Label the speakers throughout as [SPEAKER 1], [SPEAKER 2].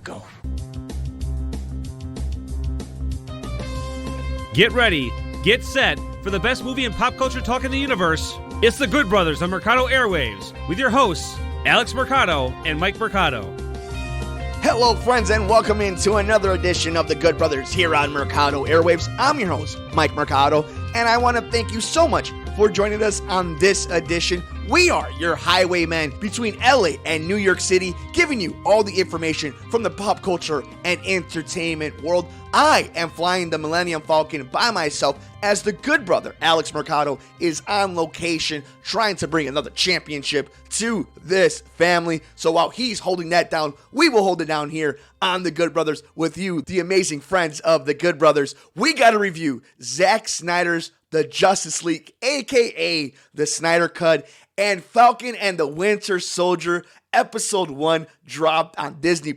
[SPEAKER 1] go.
[SPEAKER 2] Get ready, get set for the best movie and pop culture talk in the universe. It's The Good Brothers on Mercado Airwaves with your hosts, Alex Mercado and Mike Mercado.
[SPEAKER 1] Hello, friends, and welcome into another edition of The Good Brothers here on Mercado Airwaves. I'm your host, Mike Mercado, and I want to thank you so much for joining us on this edition. We are your highwaymen between LA and New York City, giving you all the information from the pop culture and entertainment world. I am flying the Millennium Falcon by myself as the good brother, Alex Mercado, is on location trying to bring another championship to this family. So while he's holding that down, we will hold it down here on The Good Brothers with you, the amazing friends of The Good Brothers. We got to review Zack Snyder's The Justice League, aka the Snyder Cut, and Falcon and the Winter Soldier Episode 1 dropped on Disney+.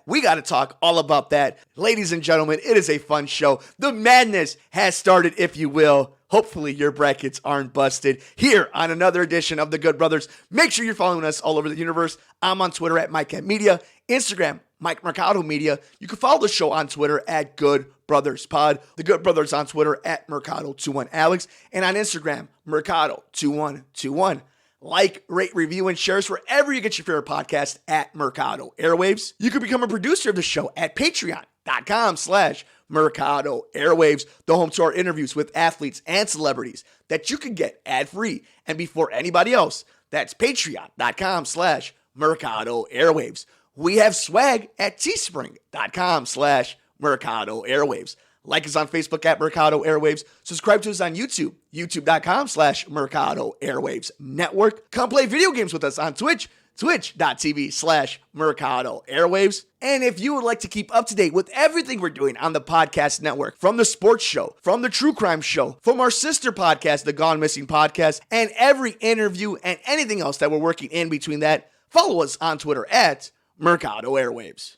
[SPEAKER 1] We got to talk all about that. Ladies and gentlemen, it is a fun show. The madness has started, if you will. Hopefully your brackets aren't busted here on another edition of The Good Brothers. Make sure you're following us all over the universe. I'm on Twitter at MikeCatMedia, Instagram, Mike Mercado Media. You can follow the show on Twitter at Good Brothers Pod. The Good Brothers on Twitter at Mercado21Alex, and on Instagram, Mercado2121. Like, rate, review, and share us wherever you get your favorite podcast at Mercado Airwaves. You can become a producer of the show at patreon.com/Mercado Airwaves, the home to our interviews with athletes and celebrities that you can get ad-free and before anybody else. That's patreon.com/Mercado Airwaves. We have swag at teespring.com/Mercado Airwaves. Like us on Facebook at Mercado Airwaves. Subscribe to us on YouTube, youtube.com/Mercado Airwaves Network. Come play video games with us on Twitch, twitch.tv/Mercado Airwaves. And if you would like to keep up to date with everything we're doing on the podcast network, from the sports show, from the true crime show, from our sister podcast, the Gone Missing Podcast, and every interview and anything else that we're working in between that, follow us on Twitter at Mercado Airwaves.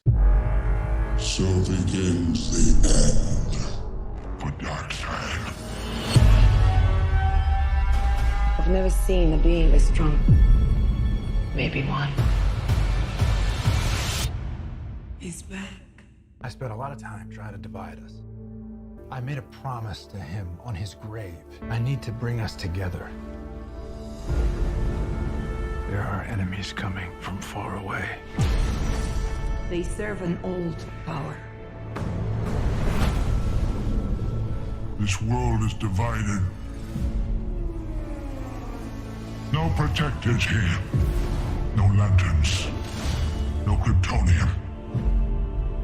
[SPEAKER 3] So begins the end for Darkseid.
[SPEAKER 4] I've never seen a being this strong. Maybe one. He's back.
[SPEAKER 5] I spent a lot of time trying to divide us. I made a promise to him on his grave. I need to bring us together. There are enemies coming from far away.
[SPEAKER 4] They serve an old power.
[SPEAKER 3] This world is divided. No protectors here. No lanterns. No Kryptonian.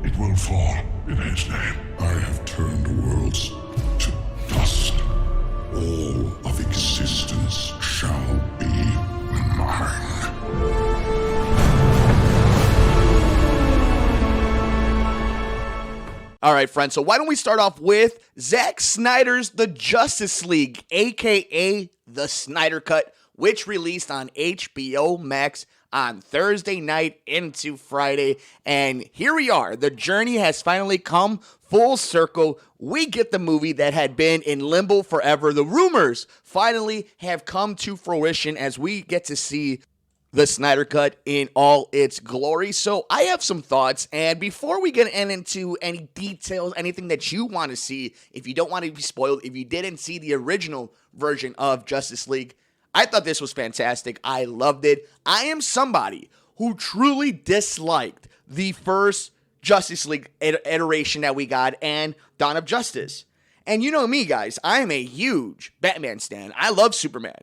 [SPEAKER 3] It will fall in his name. I have turned worlds to dust. All of existence shall be mine.
[SPEAKER 1] All right, friends, so why don't we start off with Zack Snyder's The Justice League, a.k.a. The Snyder Cut, which released on HBO Max on Thursday night into Friday. And here we are. The journey has finally come full circle. We get the movie that had been in limbo forever. The rumors finally have come to fruition as we get to see the Snyder Cut in all its glory. So I have some thoughts, and before we get into any details, anything that you want to see, if you don't want to be spoiled, if you didn't see the original version of Justice League, I thought this was fantastic. I loved it. I am somebody who truly disliked the first Justice League iteration that we got and Dawn of Justice. And you know me, guys, I am a huge Batman stan. I love Superman.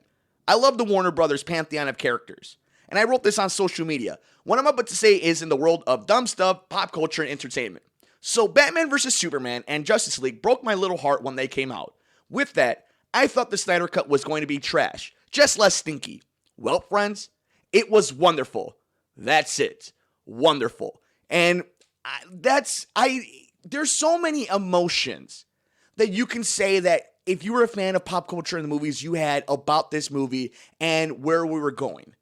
[SPEAKER 1] I love the Warner Brothers pantheon of characters. And I wrote this on social media. What I'm about to say is in the world of dumb stuff, pop culture, and entertainment. So Batman vs. Superman and Justice League broke my little heart when they came out. With that, I thought the Snyder Cut was going to be trash, just less stinky. Well, friends, it was wonderful. That's it. Wonderful. And there's so many emotions that you can say that if you were a fan of pop culture and the movies you had about this movie and where we were going.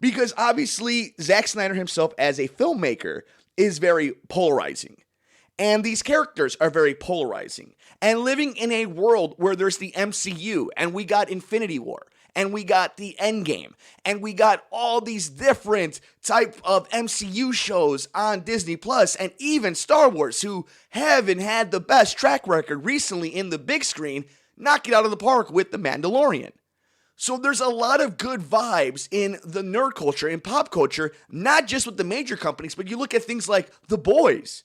[SPEAKER 1] Because obviously, Zack Snyder himself as a filmmaker is very polarizing. And these characters are very polarizing. And living in a world where there's the MCU, and we got Infinity War, and we got the Endgame, and we got all these different type of MCU shows on Disney Plus, and even Star Wars, who haven't had the best track record recently in the big screen, knock it out of the park with The Mandalorian. So there's a lot of good vibes in the nerd culture, in pop culture, not just with the major companies, but you look at things like The Boys.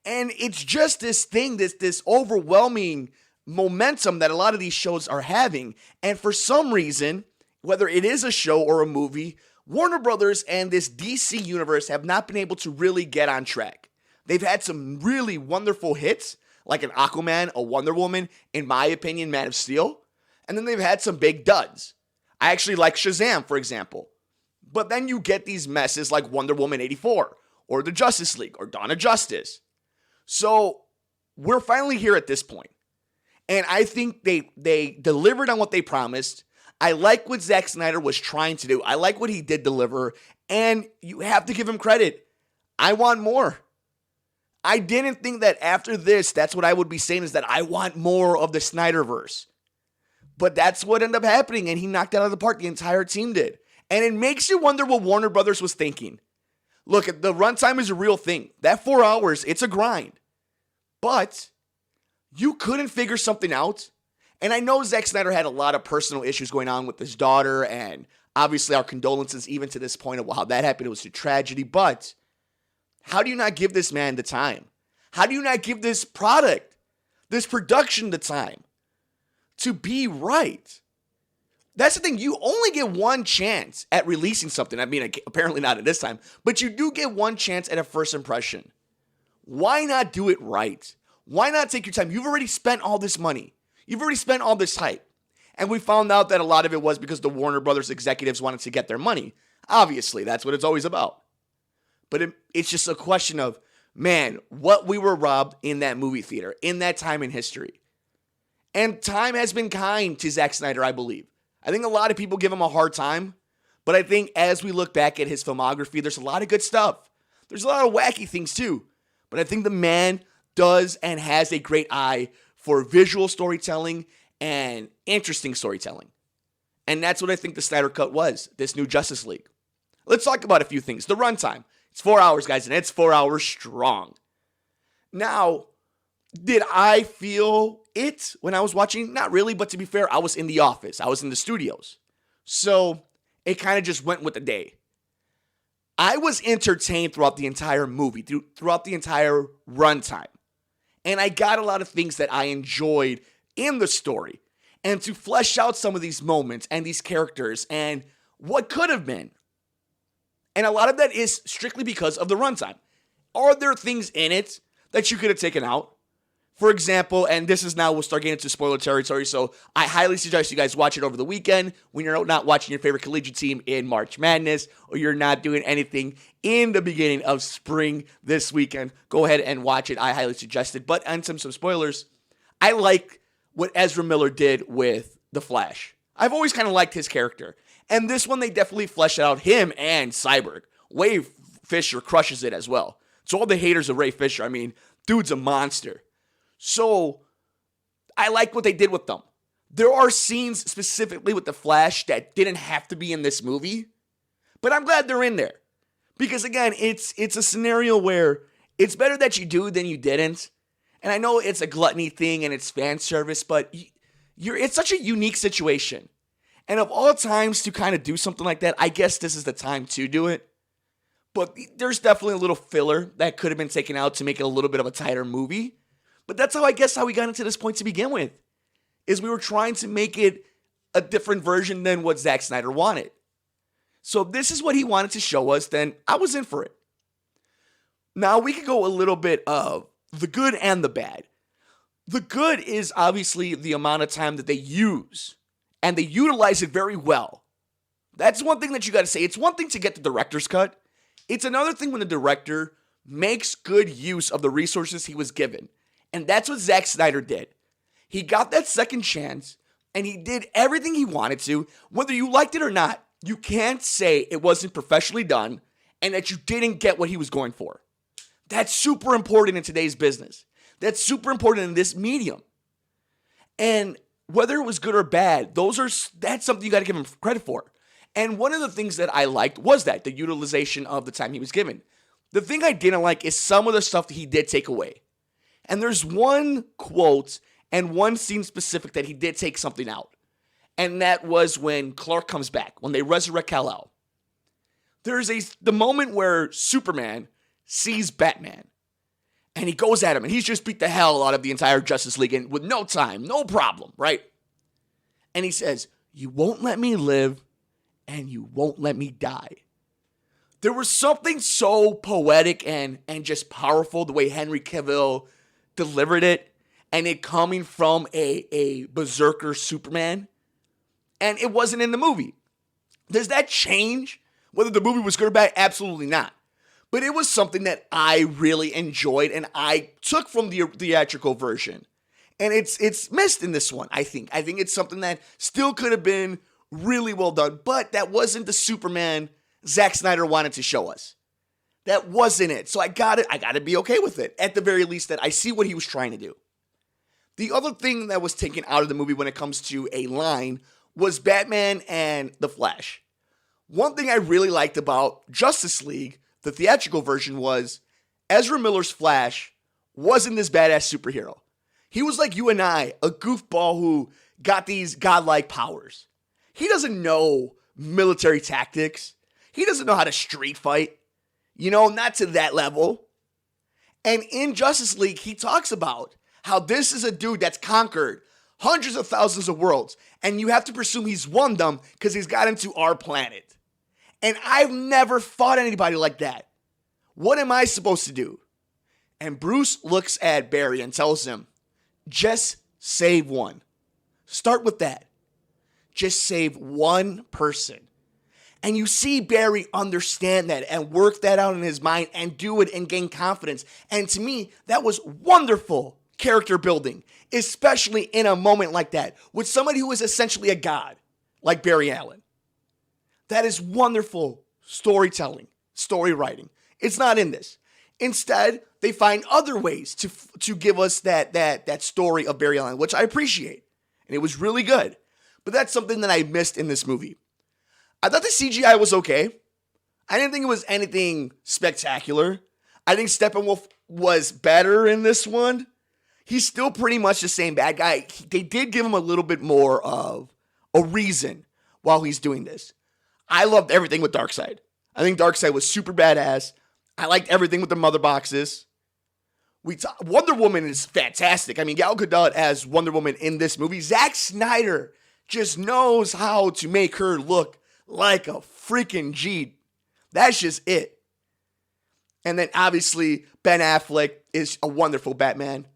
[SPEAKER 1] And it's just this thing, this overwhelming momentum that a lot of these shows are having. And for some reason, whether it is a show or a movie, Warner Brothers and this DC universe have not been able to really get on track. They've had some really wonderful hits, like an Aquaman, a Wonder Woman, in my opinion, Man of Steel. And then they've had some big duds. I actually like Shazam, for example. But then you get these messes like Wonder Woman 84, or the Justice League, or Dawn of Justice. So we're finally here at this point. And I think they delivered on what they promised. I like what Zack Snyder was trying to do. I like what he did deliver. And you have to give him credit. I want more. I didn't think that after this, that's what I would be saying, is that I want more of the Snyderverse. But that's what ended up happening, and he knocked it out of the park. The entire team did. And it makes you wonder what Warner Brothers was thinking. Look, the runtime is a real thing. That 4 hours, it's a grind. But you couldn't figure something out. And I know Zack Snyder had a lot of personal issues going on with his daughter, and obviously our condolences even to this point of how that happened. It was a tragedy. But how do you not give this man the time? How do you not give this product, this production, the time to be right? That's the thing. You only get one chance at releasing something. I mean, apparently not at this time, but you do get one chance at a first impression. Why not do it right? Why not take your time? You've already spent all this money. You've already spent all this hype. And we found out that a lot of it was because the Warner Brothers executives wanted to get their money. Obviously, that's what it's always about. But it's just a question of, man, what we were robbed in that movie theater, in that time in history. And time has been kind to Zack Snyder, I believe. I think a lot of people give him a hard time, but I think as we look back at his filmography, there's a lot of good stuff. There's a lot of wacky things too. But I think the man does and has a great eye for visual storytelling and interesting storytelling. And that's what I think the Snyder Cut was, this new Justice League. Let's talk about a few things. The runtime. It's 4 hours, guys, and it's 4 hours strong. Now, did I feel it when I was watching? Not really, but to be fair, I was in the office. I was in the studios. So it kind of just went with the day. I was entertained throughout the entire movie, throughout the entire runtime. And I got a lot of things that I enjoyed in the story. And to flesh out some of these moments and these characters and what could have been. And a lot of that is strictly because of the runtime. Are there things in it that you could have taken out? For example, and this is now, we'll start getting into spoiler territory, so I highly suggest you guys watch it over the weekend when you're not watching your favorite collegiate team in March Madness, or you're not doing anything in the beginning of spring this weekend. Go ahead and watch it. I highly suggest it. But on some spoilers, I like what Ezra Miller did with The Flash. I've always kind of liked his character. And this one, they definitely fleshed out him and Cyborg. Ray Fisher crushes it as well. So all the haters of Ray Fisher, I mean, dude's a monster. So I like what they did with them. There are scenes specifically with the Flash that didn't have to be in this movie, but I'm glad they're in there. Because again, it's a scenario where it's better that you do than you didn't. And I know it's a gluttony thing and it's fan service, but it's such a unique situation. And of all times to kind of do something like that, I guess this is the time to do it. But there's definitely a little filler that could have been taken out to make it a little bit of a tighter movie. But that's how we got into this point to begin with. Is we were trying to make it a different version than what Zack Snyder wanted. So if this is what he wanted to show us, then I was in for it. Now we could go a little bit of the good and the bad. The good is obviously the amount of time that they use. And they utilize it very well. That's one thing that you got to say. It's one thing to get the director's cut. It's another thing when the director makes good use of the resources he was given. And that's what Zack Snyder did. He got that second chance, and he did everything he wanted to. Whether you liked it or not, you can't say it wasn't professionally done and that you didn't get what he was going for. That's super important in today's business. That's super important in this medium. And whether it was good or bad, that's something you got to give him credit for. And one of the things that I liked was the utilization of the time he was given. The thing I didn't like is some of the stuff that he did take away. And there's one quote and one scene specific that he did take something out. And that was when Clark comes back, when they resurrect Kal-El. There's the moment where Superman sees Batman. And he goes at him, and he's just beat the hell out of the entire Justice League and with no time, no problem, right? And he says, "You won't let me live, and you won't let me die." There was something so poetic and just powerful the way Henry Cavill delivered it, and it coming from a berserker Superman, and it wasn't in the movie. Does that change whether the movie was good or bad? Absolutely not. But it was something that I really enjoyed and I took from the theatrical version. And it's missed in this one, I think. I think it's something that still could have been really well done, but that wasn't the Superman Zack Snyder wanted to show us. That wasn't it. So I got to be okay with it. At the very least, that I see what he was trying to do. The other thing that was taken out of the movie when it comes to a line was Batman and the Flash. One thing I really liked about Justice League, the theatrical version, was Ezra Miller's Flash wasn't this badass superhero. He was like you and I, a goofball who got these godlike powers. He doesn't know military tactics. He doesn't know how to street fight. Not to that level. And in Justice League, he talks about how this is a dude that's conquered hundreds of thousands of worlds, and you have to presume he's won them because he's got into our planet. And I've never fought anybody like that. What am I supposed to do? And Bruce looks at Barry and tells him, just save one. Start with that. Just save one person. And you see Barry understand that and work that out in his mind and do it and gain confidence. And to me, that was wonderful character building, especially in a moment like that with somebody who is essentially a god like Barry Allen. That is wonderful storytelling, story writing. It's not in this. Instead, they find other ways to give us that story of Barry Allen, which I appreciate. And it was really good. But that's something that I missed in this movie. I thought the CGI was okay. I didn't think it was anything spectacular. I think Steppenwolf was better in this one. He's still pretty much the same bad guy. They did give him a little bit more of a reason while he's doing this. I loved everything with Darkseid. I think Darkseid was super badass. I liked everything with the mother boxes. Wonder Woman is fantastic. I mean, Gal Gadot as Wonder Woman in this movie. Zack Snyder just knows how to make her look like a freaking G. That's just it. And then obviously Ben Affleck is a wonderful Batman.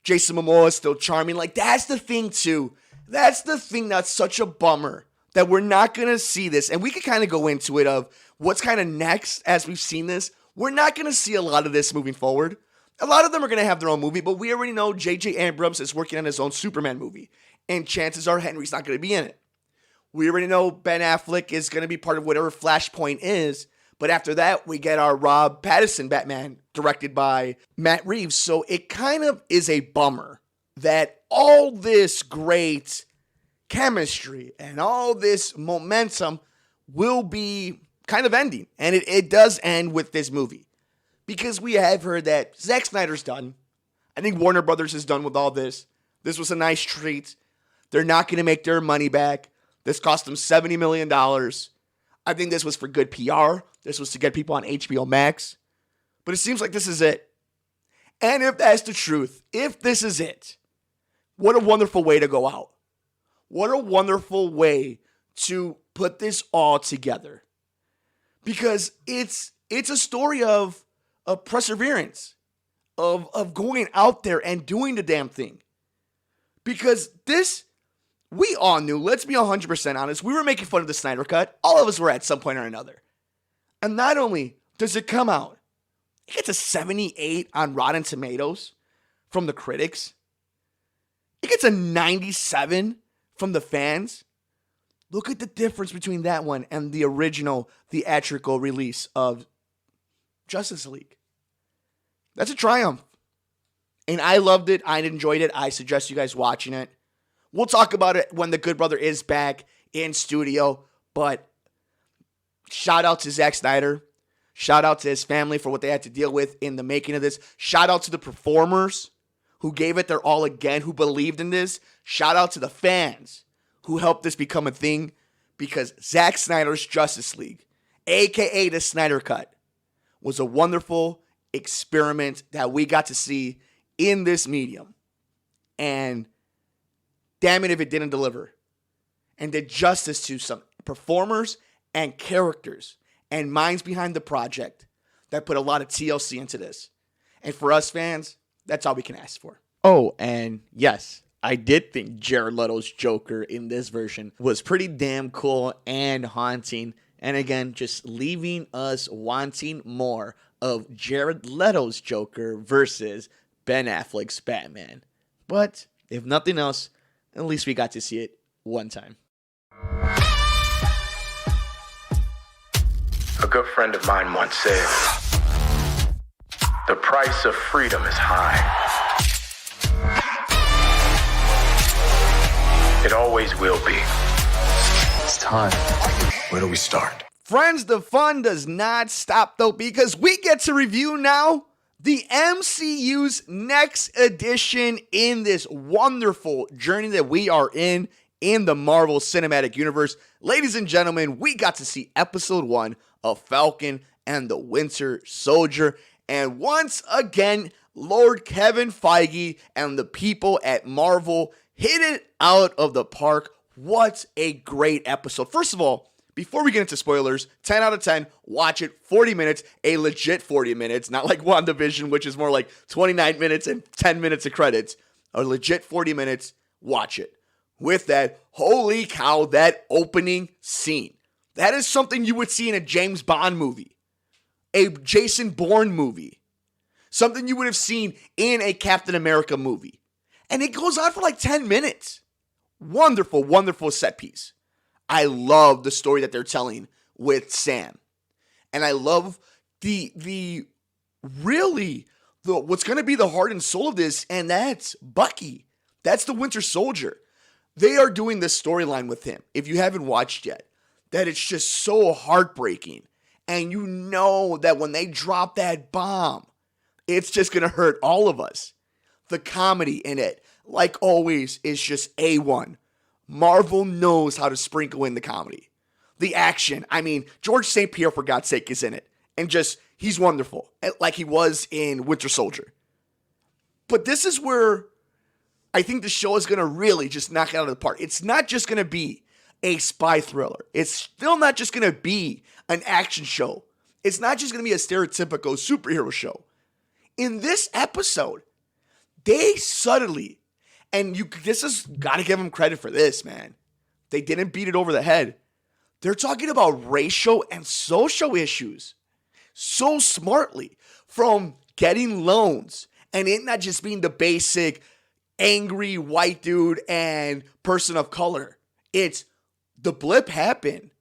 [SPEAKER 1] Jason Momoa is still charming. Like, that's the thing too. That's the thing that's such a bummer that we're not going to see this. And we could kind of go into it of what's kind of next as we've seen this. We're not going to see a lot of this moving forward. A lot of them are going to have their own movie, but we already know J.J. Abrams is working on his own Superman movie. And chances are Henry's not going to be in it. We already know Ben Affleck is going to be part of whatever Flashpoint is. But after that, we get our Rob Pattinson Batman directed by Matt Reeves. So it kind of is a bummer that all this great chemistry and all this momentum will be kind of ending. And it does end with this movie. Because we have heard that Zack Snyder's done. I think Warner Brothers is done with all this. This was a nice treat. They're not going to make their money back. This cost them $70 million. I think this was for good PR. This was to get people on HBO Max. But it seems like this is it. And if that's the truth, if this is it, what a wonderful way to go out. What a wonderful way to put this all together. Because it's a story of perseverance, of going out there and doing the damn thing. Because this, we all knew, let's be 100% honest, we were making fun of the Snyder Cut. All of us were at some point or another. And not only does it come out, it gets a 78 on Rotten Tomatoes from the critics. It gets a 97 from the fans. Look at the difference between that one and the original theatrical release of Justice League. That's a triumph. And I loved it. I enjoyed it. I suggest you guys watching it. We'll talk about it when the Good Brother is back in studio, but shout out to Zack Snyder. Shout out to his family for what they had to deal with in the making of this. Shout out to the performers who gave it their all again, who believed in this. Shout out to the fans who helped this become a thing, because Zack Snyder's Justice League, aka the Snyder Cut, was a wonderful experiment that we got to see in this medium. And damn it if it didn't deliver and did justice to some performers and characters and minds behind the project that put a lot of TLC into this. And for us fans, that's all we can ask for. Oh, and yes, I did think Jared Leto's Joker in this version was pretty damn cool and haunting. And again, just leaving us wanting more of Jared Leto's Joker versus Ben Affleck's Batman. But if nothing else, at least we got to see it one time.
[SPEAKER 6] A good friend of mine once said, "The price of freedom is high. It always will be. It's time. Where do we start?"
[SPEAKER 1] Friends, the fun does not stop though, because we get to review now the MCU's next edition in this wonderful journey that we are in the Marvel Cinematic Universe. Ladies and gentlemen, we got to see episode 1 of Falcon and the Winter Soldier. And once again, Lord Kevin Feige and the people at Marvel hit it out of the park. What a great episode. First of all, before we get into spoilers, 10 out of 10, watch it, 40 minutes, a legit 40 minutes, not like WandaVision, which is more like 29 minutes and 10 minutes of credits. A legit 40 minutes, watch it. With that, holy cow, that opening scene. That is something you would see in a James Bond movie, a Jason Bourne movie, something you would have seen in a Captain America movie. And it goes on for like 10 minutes. Wonderful, wonderful set piece. I love the story that they're telling with Sam. And I love the what's going to be the heart and soul of this, and that's Bucky. That's the Winter Soldier. They are doing this storyline with him, if you haven't watched yet, that it's just so heartbreaking. And you know that when they drop that bomb, it's just going to hurt all of us. The comedy in it, like always, is just A1. Marvel knows how to sprinkle in the comedy. The action, I mean, George St. Pierre, for God's sake, is in it. And just, he's wonderful, like he was in Winter Soldier. But this is where I think the show is going to really just knock it out of the park. It's not just going to be a spy thriller. It's still not just going to be an action show. It's not just going to be a stereotypical superhero show. In this episode, they subtly, and this is got to give them credit for this, man. They didn't beat it over the head. They're talking about racial and social issues so smartly, from getting loans and it not just being the basic angry white dude and person of color. It's the blip happened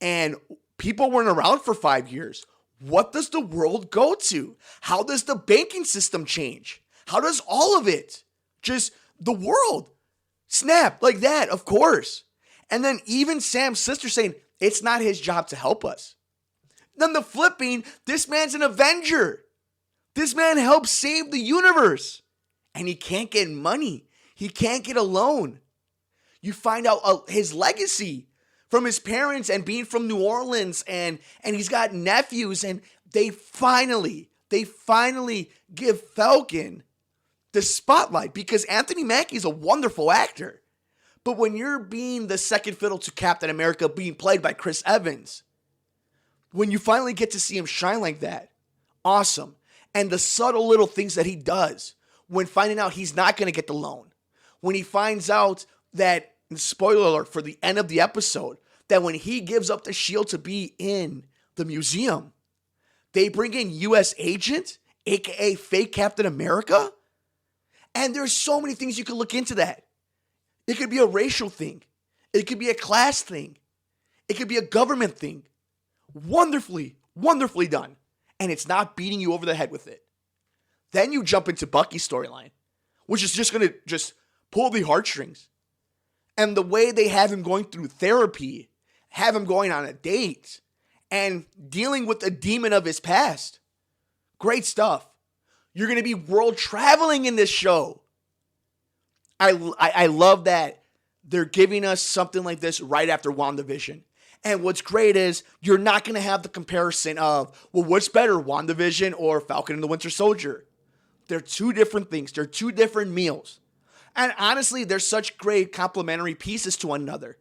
[SPEAKER 1] and people weren't around for 5 years. What does the world go to? How does the banking system change? How does all of it, just the world, snap like that? Of course. And then even Sam's sister saying it's not his job to help us. Then the flipping, this man's an Avenger. This man helps save the universe. And he can't get money. He can't get a loan. You find out his legacy from his parents and being from New Orleans, and he's got nephews, and they finally give Falcon the spotlight, because Anthony Mackie is a wonderful actor. But when you're being the second fiddle to Captain America, being played by Chris Evans, when you finally get to see him shine like that, awesome. And the subtle little things that he does when finding out he's not going to get the loan, when he finds out that, spoiler alert for the end of the episode, that when he gives up the shield to be in the museum, they bring in U.S. agent, aka fake Captain America. And there's so many things you could look into that. It could be a racial thing. It could be a class thing. It could be a government thing. Wonderfully, wonderfully done. And it's not beating you over the head with it. Then you jump into Bucky's storyline, which is just going to just pull the heartstrings. And the way they have him going through therapy, have him going on a date, and dealing with the demon of his past. Great stuff. You're going to be world traveling in this show. I love that they're giving us something like this right after WandaVision. And what's great is you're not going to have the comparison of, well, what's better, WandaVision or Falcon and the Winter Soldier? They're two different things. They're two different meals. And honestly, they're such great complementary pieces to one another.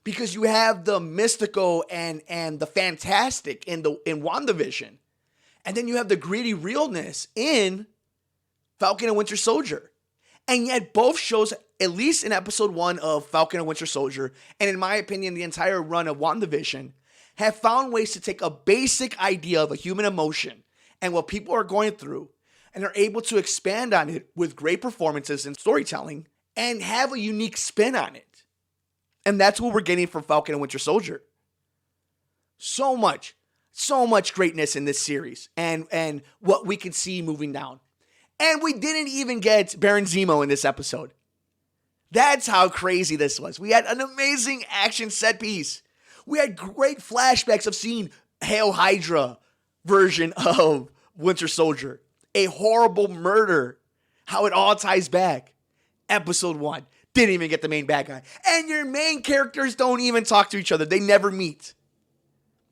[SPEAKER 1] Because you have the mystical and the fantastic in WandaVision. And then you have the gritty realness in Falcon and Winter Soldier. And yet both shows, at least in episode 1 of Falcon and Winter Soldier, and in my opinion, the entire run of WandaVision, have found ways to take a basic idea of a human emotion and what people are going through, and are able to expand on it with great performances and storytelling, and have a unique spin on it. And that's what we're getting from Falcon and Winter Soldier. So much greatness in this series, and what we can see moving down. And we didn't even get Baron Zemo in this episode. That's how crazy this was. We had an amazing action set piece. We had great flashbacks of seeing Hail Hydra version of Winter Soldier. A horrible murder. How it all ties back. Episode 1. Didn't even get the main bad guy. And your main characters don't even talk to each other. They never meet.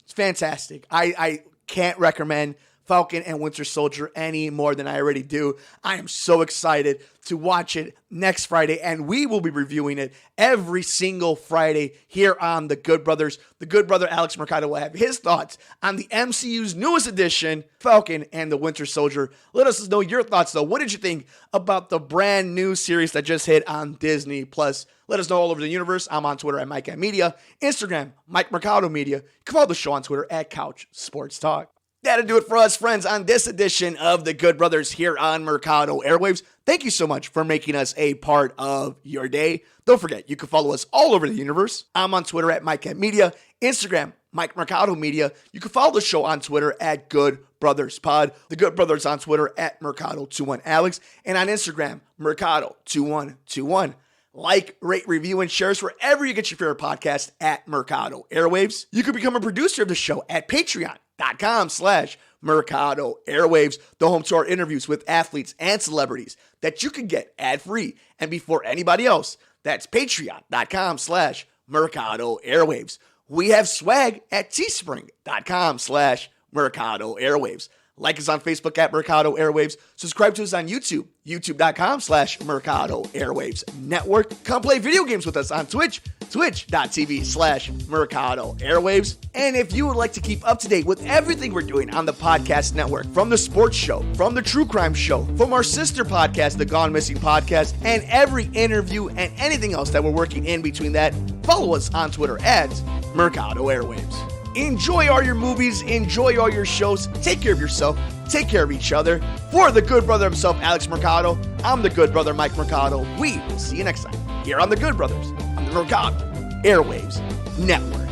[SPEAKER 1] It's fantastic. I can't recommend Falcon and Winter Soldier any more than I already do. I am so excited to watch it next Friday, and we will be reviewing it every single Friday here on The Good Brothers. The Good Brother Alex Mercado will have his thoughts on the MCU's newest edition, Falcon and the Winter Soldier. Let us know your thoughts, though. What did you think about the brand new series that just hit on Disney Plus? Let us know all over the universe. I'm on Twitter at Mike Media, Instagram, Mike Mercado Media. You can follow the show on Twitter at Couch Sports Talk. That'll do it for us, friends, on this edition of The Good Brothers here on Mercado Airwaves. Thank you so much for making us a part of your day. Don't forget, you can follow us all over the universe. I'm on Twitter at Mike Media, Instagram, Mike Mercado Media. You can follow the show on Twitter at Good Brothers Pod. The Good Brothers on Twitter at Mercado21Alex, and on Instagram, Mercado2121. Like, rate, review, and share us wherever you get your favorite podcast at Mercado Airwaves. You can become a producer of the show at patreon.com/Mercado Airwaves, the home to our interviews with athletes and celebrities that you can get ad-free and before anybody else. That's patreon.com/Mercado Airwaves. We have swag at teespring.com/Mercado Airwaves. Like us on Facebook at Mercado Airwaves. Subscribe to us on YouTube, youtube.com/Mercado Airwaves Network. Come play video games with us on Twitch, twitch.tv/Mercado Airwaves. And if you would like to keep up to date with everything we're doing on the podcast network, from the sports show, from the true crime show, from our sister podcast, the Gone Missing Podcast, and every interview and anything else that we're working in between that, follow us on Twitter at Mercado Airwaves. Enjoy all your movies, enjoy all your shows, take care of yourself, take care of each other. For the Good Brother himself, Alex Mercado, I'm the Good Brother, Mike Mercado. We will see you next time here on The Good Brothers on the Mercado Airwaves Network.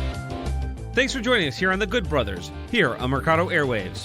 [SPEAKER 2] Thanks for joining us here on The Good Brothers, here on Mercado Airwaves.